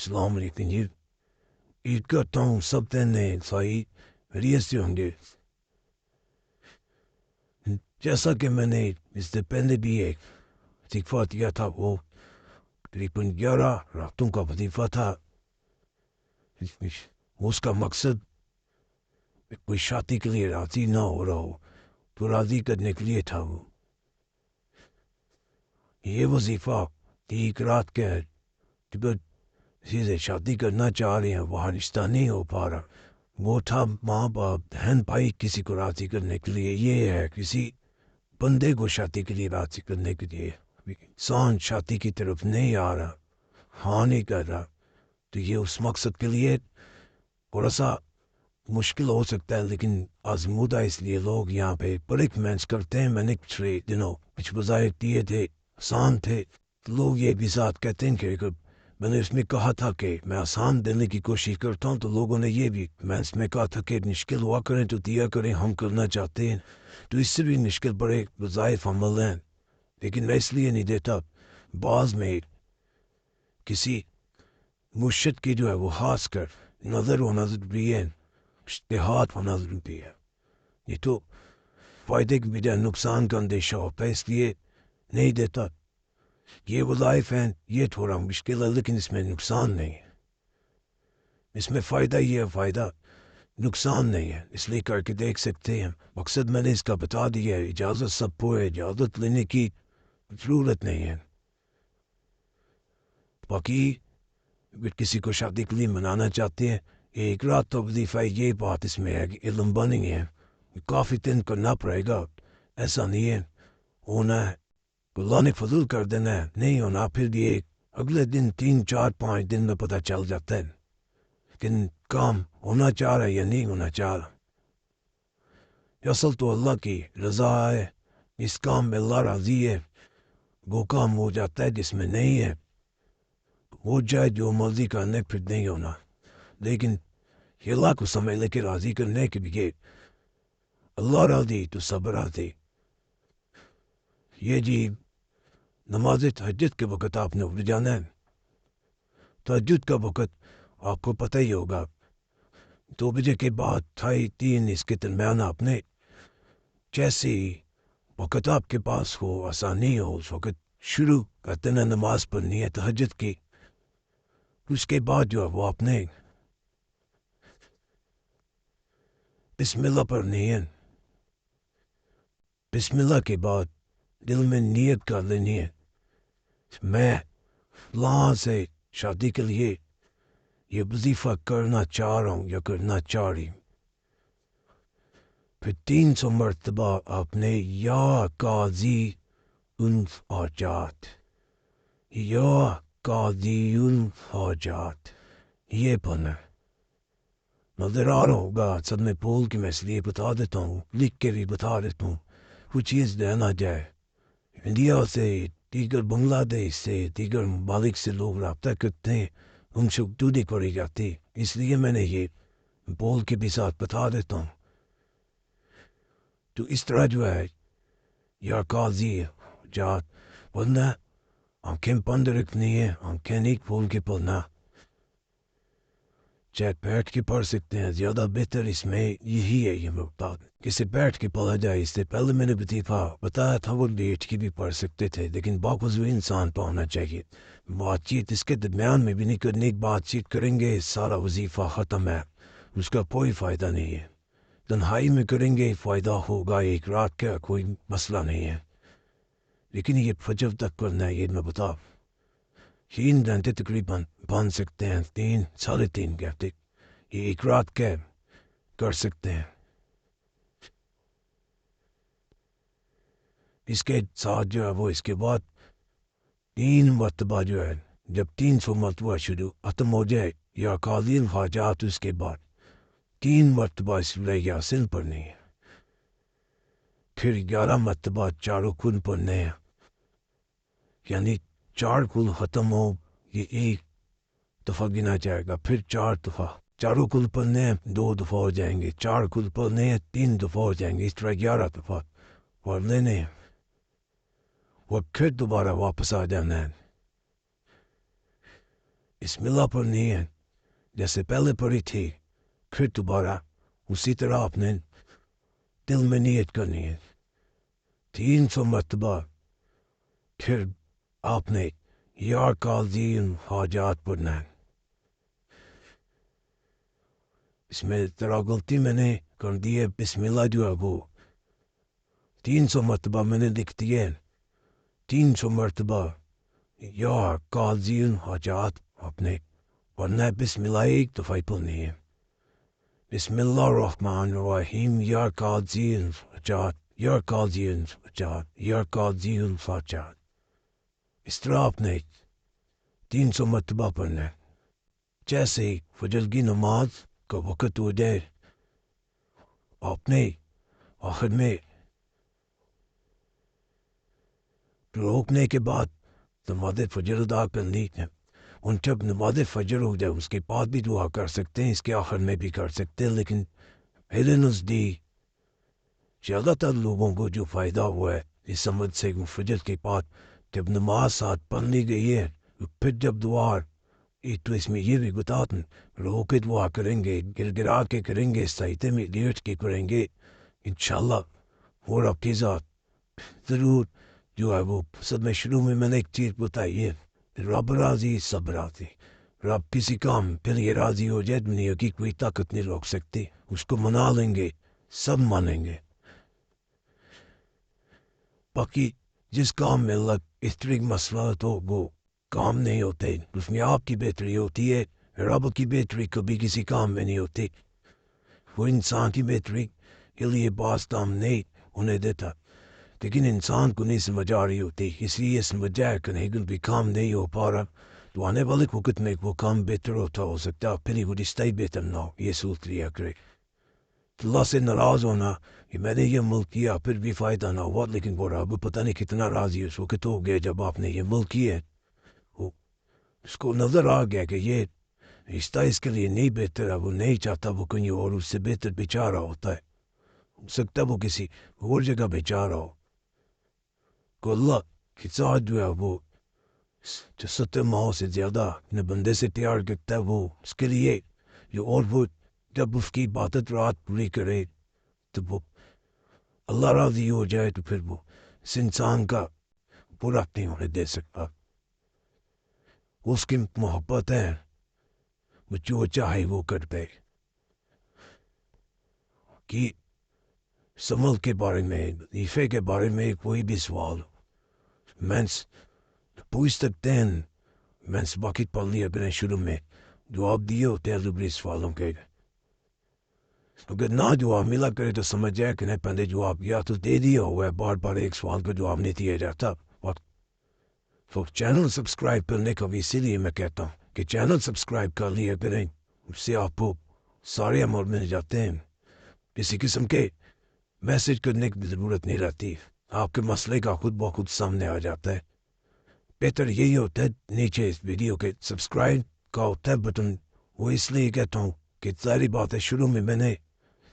السلام علیکم جی، عید کرتا ہوں سب نے سعید خیریت سے ہوں گے. جیسا کہ میں نے اس سے پہلے بھی ایک وظیفہ دیا تھا، وہ تقریباً 11 راتوں کا وظیفہ تھا. اس کا مقصد کوئی شادی کے لیے راضی نہ ہو رہا ہو تو راضی کرنے کے لیے تھا. وہ یہ وظیفہ ایک رات کا ہے کہ کسی سے شادی کرنا چاہ رہے ہیں، وہ رشتہ نہیں ہو پا رہا. وہ تھا ماں باپ بہن بھائی کسی کو راضی کرنے کے لیے، یہ ہے کسی بندے کو شادی کے لیے راضی کرنے کے لیے. انسان شادی کی طرف نہیں آ رہا، ہاں نہیں کر رہا، تو یہ اس مقصد کے لیے تھوڑا سا مشکل ہو سکتا ہے، لیکن آزمودہ اس لیے لوگ یہاں پہ بڑے کمنٹس کرتے ہیں. میں نے پچھلے دنوں کچھ بظاہر دیے تھے آسان تھے، تو لوگ یہ بھی ساتھ کہتے ہیں کہ میں نے اس میں کہا تھا کہ میں آسان دینے کی کوشش کرتا ہوں، تو لوگوں نے یہ بھی میں اس میں کہا تھا کہ مشکل ہوا کریں تو دیا کریں، ہم کرنا چاہتے ہیں تو اس سے بھی مشکل بڑے وظائف عمل ہیں، لیکن میں اس لیے نہیں دیتا. بعض میں کسی مرشد کی جو ہے وہ خاص کر نظر و نظر بھی ہے، اشتہاد و نظر بھی ہے. یہ تو فائدے کی بجائے نقصان کا اندیشہ ہوتا ہے، اس لیے نہیں دیتا. یہ وظائف ہیں، یہ تھوڑا مشکل ہے لیکن اس میں نقصان نہیں ہے. اس میں فائدہ ہی ہے، فائدہ نقصان نہیں ہے، اس لیے کر کے دیکھ سکتے ہیں. مقصد میں نے اس کا بتا دیا ہے، اجازت سب کو ہے، اجازت لینے کی ضرورت نہیں ہے. باقی اگر کسی کو شادی کے لیے منانا چاہتے ہیں، ایک رات تو وظیفہ یہ بات اس میں ہے کہ علم بنیں ہے، کافی دن کرنا پڑے گا. ایسا نہیں ہے ہونا ہے اللہ نے فضل کر دینا ہے، نہیں ہونا پھر بھی ایک اگلے دن 3 4 5 دن میں پتہ چل جاتا ہے لیکن کام ہونا چاہ رہا ہے یا نہیں ہونا چاہ رہا. اصل تو اللہ کی رضا ہے، اس کام میں اللہ راضی ہے وہ کام ہو جاتا ہے، جس میں نہیں ہے ہو جائے جو مرضی کرنے پھر نہیں ہونا. لیکن یہ اللہ کو سمجھ لے کے راضی کرنے کے لیے اللہ راضی تو سب راضی. یہ جی نماز تہجد کے وقت آپ نے اٹھ جانا ہے. تہجد کا وقت آپ کو پتہ ہی ہوگا، 2 بجے کے بعد 2:30 اس کے درمیان آپ نے جیسے ہی وقت آپ کے پاس ہو، آسانی ہو، اس وقت شروع کر دینا نماز پڑھنی ہے تہجد کی. اس کے بعد جو ہے وہ آپ نے بسم اللہ پڑھنی ہے. بسم اللہ کے بعد دل میں نیت کر لینی ہے، میں فلاں سے شادی کے لیے یہ وظیفہ کرنا چاہ رہا ہوں یا کرنا چاہ رہی ہوں. پھر 300 مرتبہ آپ نے یا قاضی انف حاجات، یا قاضی انف حاجات یہ پڑھنا ہے. نظر آ رہا ہوگا سب میں بول کے میں اس لیے بتا دیتا ہوں، لکھ کے بھی بتا دیتا ہوں، وہ چیز رہنا جائے. انڈیا سے، دیگر بنگلہ دیش سے، دیگر ممالک سے لوگ رابطہ کرتے ہیں، ان سے دوری پڑی جاتی، اس لیے میں نے یہ بول کے بھی ساتھ بتا دیتا ہوں. تو اس طرح جو ہے یا قاضی جات پڑھنا، آنکھیں بند رکھنی ہے، آنکھیں نہیں کھول کے پڑھنا. چاہے بیٹھ کے پڑھ سکتے ہیں، زیادہ بہتر اس میں یہی ہے. یہ بات کسی بیٹھ کے پڑھا جائے، اس سے پہلے میں نے وظیفہ بتایا تھا وہ لیٹ کے بھی پڑھ سکتے تھے، لیکن باوضو انسان پڑھنا چاہیے. بات چیت اس کے درمیان میں بھی نہیں کرنی، بات چیت کریں گے سارا وظیفہ ختم ہے، اس کا کوئی فائدہ نہیں ہے. تنہائی میں کریں گے فائدہ ہوگا، ایک رات کا کوئی مسئلہ نہیں ہے، لیکن یہ فجر تک کرنا ہے. یہ میں بتا 3 گھنٹے تقریباً باندھ سکتے ہیں، 3 3.5 گھنٹے یہ ایک رات کے کر سکتے ہیں. اس کے ساتھ جو ہے وہ اس کے بعد 3 مرتبہ جو ہے جب 300 مرتبہ شروع ختم ہو جائے یا قاضی حاجات، اس کے بعد 3 مرتبہ سورہ یاسین پڑھنی ہے. پھر 11 مرتبہ چاروں کن پڑھنے ہیں، یعنی 4 کل ختم ہو یہ ایک دفعہ گنا جائے گا، پھر 4 دفعہ چاروں کل پڑھنے ہیں، 2 دفعہ ہو جائیں گے. 4 کل پڑھنے ہیں، 3 دفعہ ہو جائیں گے. اس طرح 11 دفعہ پڑھ لینے ہیں اور پھر دوبارہ واپس آ جانا ہے. بسم اللہ پڑھنی ہے جیسے پہلے پڑھی تھی، پھر دوبارہ اسی طرح آپ نے دل میں نیت کرنی ہے 300 مرتبہ. پھر آپ نے یا قاضی حاجات پڑھنا ہے. اس میں ذرا غلطی میں نے کر دی ہے، بسم اللہ جو ہے وہ 300 مرتبہ میں نے لکھ دی ہے. 300 مرتبہ یا قاضی حاجات آپ نے پڑھنا ہے. بسم اللہ ایک دفعہ پڑھنی ہے. بسم اللہ الرحمن الرحیم یا قاضی الحاجات یا قاضی الحاجات یا قاضی الحاجات. اس طرح آپ نے 300 مرتبہ پڑھنا ہے. جیسے ہی فجر کی نماز کا وقت ہو جائے، آپ نے آخر میں روکنے کے بعد نماز فجر ادا کرنی ہے. ان جب نماز فجر ہو جائے اس کے بعد بھی دعا کر سکتے ہیں، اس کے آخر میں بھی کر سکتے ہیں، لیکن میرے نزدیک زیادہ تر لوگوں کو جو فائدہ ہوا ہے اس سمجھ سے فجر کے بعد جب نماز ساتھ پڑھ لی گئی ہے، پھر جب دعا ایک تو اس میں یہ بھی بتا دیں، رو کے دعا کریں گے، گر گرا کے کریں گے، سجدے میں لیٹ کے کریں گے انشاءاللہ. اور آپ کی ذات ضرور جو ہے وہ سب میں شروع میں نے ایک چیز بتائی ہے، رب راضی سب راضی. رب کسی کام پہ یہ راضی ہو جائے دنیا کی کوئی طاقت نہیں روک سکتی. اس کو منا لیں گے، سب مانیں گے. باقی جس کام میں اللہ اتنی مسئلہ تو وہ کام نہیں ہوتے، اس میں آپ کی بہتری ہوتی ہے. رب کی بہتری کبھی کسی کام میں نہیں ہوتی. وہ انسان کی بہتری کے لیے بعض کام نہیں ہونے دیتا، لیکن انسان کو نہیں سمجھ آ رہی ہوتی، اس لیے سمجھ جائے کہ نہیں بھی کام نہیں ہو پا رہا تو آنے والے وقت میں وہ کام بہتر ہوتا ہو سکتا ہے، پھر وہ رشتہ ہی بہتر نہ ہو. یہ سوچ لیا کرے. اللہ سے ناراض ہونا کہ میں نے یہ ملک کیا پھر بھی فائدہ نہ ہوا، لیکن وہ رب پتہ نہیں کتنا راضی اس وقت ہو گیا جب آپ نے یہ ملک کیا. اس کو نظر آ گیا کہ یہ رشتہ اس کے لیے نہیں بہتر ہے، وہ نہیں چاہتا وہ کہیں اور اس سے بہتر بیچارہ ہوتا ہے. ہو سکتا ہے وہ کسی اور جگہ بیچارہ ہو. کو اللہ کے ساتھ جو ہے وہ جو 70 ماہ سے زیادہ اپنے بندے سے پیار کرتا ہے، وہ اس کے لیے جو اور وہ جب اس کی عبادت رات پوری کرے تو وہ اللہ راضی ہو جائے تو پھر وہ اس انسان کا برا نہیں ہونے دے سکتا. اس کی محبت ہے، وہ جو چاہے وہ کر دے. کہ سمل کے بارے میں وظیفے کے بارے میں کوئی بھی سوال میں پوچھ سکتے ہیں. میں باقی پڑھ لیا اپنے شروع میں جواب دیے ہوتے ہیں ضروری سوالوں کے. اگر نہ جواب ملا کرے تو سمجھ جائے کہ نہیں پہلے جواب یا تو دے دیا ہوا ہے، بار بار ایک سوال کا جواب نہیں دیا جاتا. تو چینل سبسکرائب کرنے کا بھی اسی لیے میں کہتا ہوں کہ چینل سبسکرائب کر لیا کریں، اس سے آپ کو سارے امور مل جاتے ہیں. کسی قسم کے میسج کرنے کی ضرورت نہیں رہتی، آپ کے مسئلے کا خود بخود سامنے آ جاتا ہے. بہتر یہی ہوتا ہے نیچے اس ویڈیو کے سبسکرائب کا ہوتا ہے بٹن. وہ اس لیے کہتا ہوں کہ ظاہری بات ہے شروع میں میں نے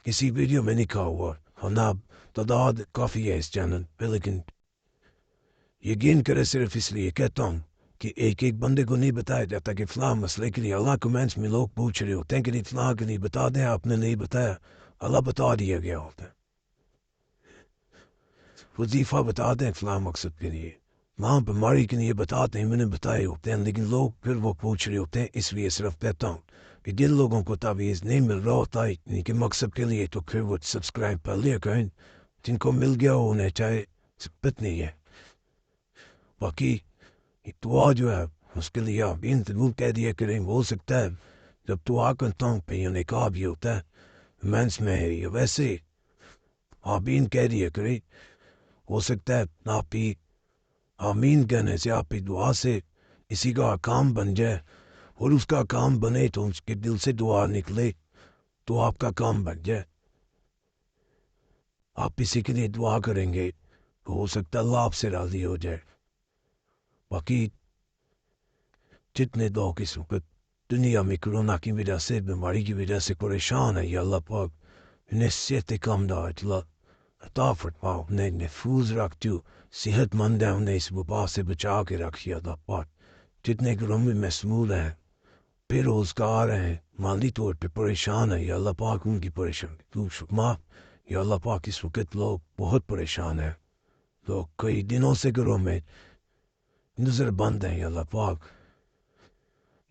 کسی ویڈیو میں نہیں کہا ہوا ہونا تعداد کافی ہے اس چینل پہ، لیکن یقین کرے صرف اس لیے کہتا ہوں کہ ایک ایک بندے کو نہیں بتایا جاتا کہ فلاں مسئلے کے لیے اللہ کمنٹس میں لوگ پوچھ رہے ہوتے ہیں کہ نہیں فلاں کے لیے بتا دیں، آپ نے نہیں بتایا. اللہ بتا دیا گیا ہوتا ہے. وظیفہ بتا دیں فلاں مقصد کے لیے، وہاں بیماری کے لیے بتاتے ہیں، میں نے بتائے ہوتے ہیں، لیکن لوگ پھر وہ پوچھ رہے ہوتے ہیں. اس لیے صرف کہتا ہوں کہ جن لوگوں کو تعویذ نہیں مل رہا ہوتا ہے ان کے مقصد کے لیے تو پھر وہ سبسکرائب کر لیا کریں. جن کو مل گیا ہو انہیں چاہے سبت نہیں ہے. باقی دعا جو ہے اس کے لیے آپ ان ضرور کہہ دیا کریں. ہو سکتا ہے جب دعا کرتا ہوں پہ نے کہا بھی ہوتا ہے مینس میں ہے یا ویسے آپ ان کہہ دیا کریں. ہو سکتا ہے آپ بھی آمین کہنے سے آپ کی دعا سے اسی کا کام بن جائے، اور اس کا کام بنے تو اس کے دل سے دعا نکلے تو آپ کا کام بن جائے. آپ اسی کے لیے دعا کریں گے تو ہو سکتا ہے اللہ آپ سے راضی ہو جائے. باقی جتنے لوگ اس وقت دنیا میں کرونا کی وجہ سے بیماری کی وجہ سے پریشان ہے، یا اللہ پاک انہیں صحت کم دار عطا فرماؤ، انہیں محفوظ رکھ جو صحت مند ہے، انہیں اس وبا سے بچا کے رکھیے اللہ پاک. جتنے گھروں میں محمول ہیں بے روزگار ہیں, مالی طور پہ پریشان ہیں, یا اللہ پاک ان کی پریشانی تو شکما. یا اللہ پاک اس وقت لوگ بہت پریشان ہیں, لوگ کئی دنوں سے گھروں میں نظر بند ہیں. یا اللہ پاک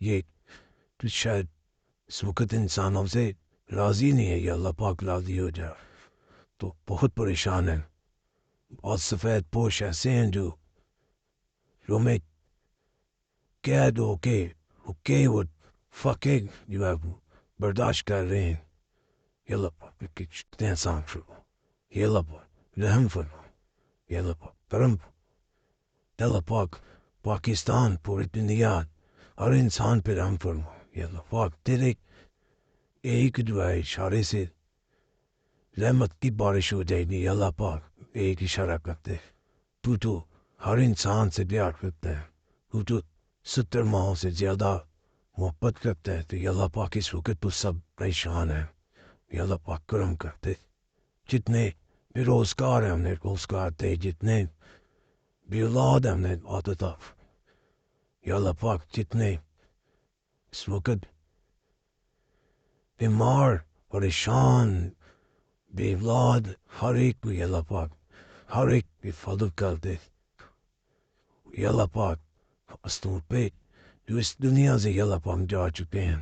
یہ تو شاید اس وقت انسانوں سے راضی نہیں ہے, یا اللہ پاک راضی ہو جائے. تو بہت پریشان ہیں. اور سفید پوش ایسے ہیں جو میں قید ہو کے وہ فقے جو ہے برداشت کر رہے ہیں. یا اللہ پاک کتنے احسان فرما, یا اللہ پاک رحم فرما, یا اللہ پاک کرم, یا اللہ پاک پاکستان پوری دنیا ہر انسان پہ رحم فرما. یا اللہ پاک تیرے ایک جو ہے اشارے سے رحمت کی بارش ہو جائے گی. یا اللہ پاک ایک اشارہ کرتے, تو ہر انسان سے پیار کرتا ہے, تو 70 ماہوں سے زیادہ محبت کرتا ہے. تو یا اللہ پاک اس وقت تو سب پریشان ہیں. یا اللہ پاک کرم کرتے, جتنے بے روزگار ہیں انہیں روزگار دے, جتنے بے اولاد ہیں انہیں عادت آف. یا اللہ پاک جتنے اس وقت بیمار پریشان بے اولاد ہر ایک کو یا اللہ پاک ہر ایک کی فضل کر دے. یا اللہ پاک استور پہ جو اس دنیا سے یا اللہ پاک جا چکے ہیں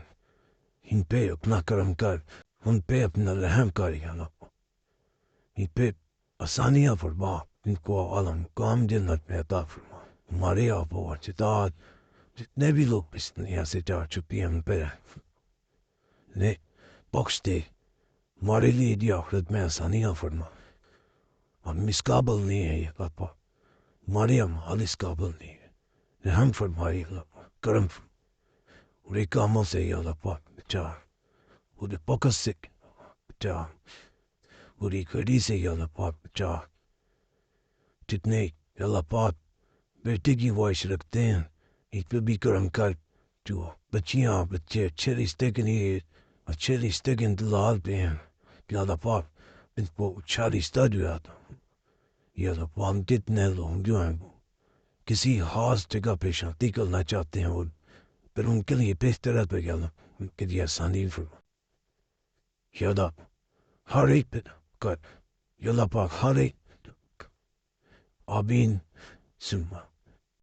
ان پہ اپنا کرم کر, ان پہ اپنا رحم کر. یا اللہ پاک ان پہ آسانیاں فرما, ان کو عالم کام جنت میں عطا فرما. ہمارے آپ و اجداد جتنے بھی لوگ اس دنیا سے جا چکے ہیں ان پہ انہیں بخش دے. ہمارے لیے دی آخرت میں آسانیاں فرما. ہم اس قابل نہیں ہیں یا اللہ پاک, ہمارے اعمال اس قابل نہیں ہے. رحم فرمائی اللہ پاک, کرم فرما. پورے کاموں سے یا اللہ پاک بچا, پورے پکس سے بچا, پوری گھڑی سے یا اللہ پاک بچا. جتنے یا اللہ پاک بیٹے کی وائش رکھتے ہیں اس پہ بھی کرم کر. جو بچیاں بچے اچھے رشتے کے لیے اچھے رشتے کے انتظار پہ ہیں, یا اللہ پاک ان کو اچھا رشتہ جو آتا. یا اللہ پاک جتنے لوگ جو ہیں وہ کسی خاص جگہ پہ شادی کرنا چاہتے ہیں اور پھر ان کے لیے بہتر ہے, تو یا اللہ ان کے لیے آسانی فرما. یا اللہ ہر ایک پہ کر, یا اللہ پاک ہر ایک آمین. سما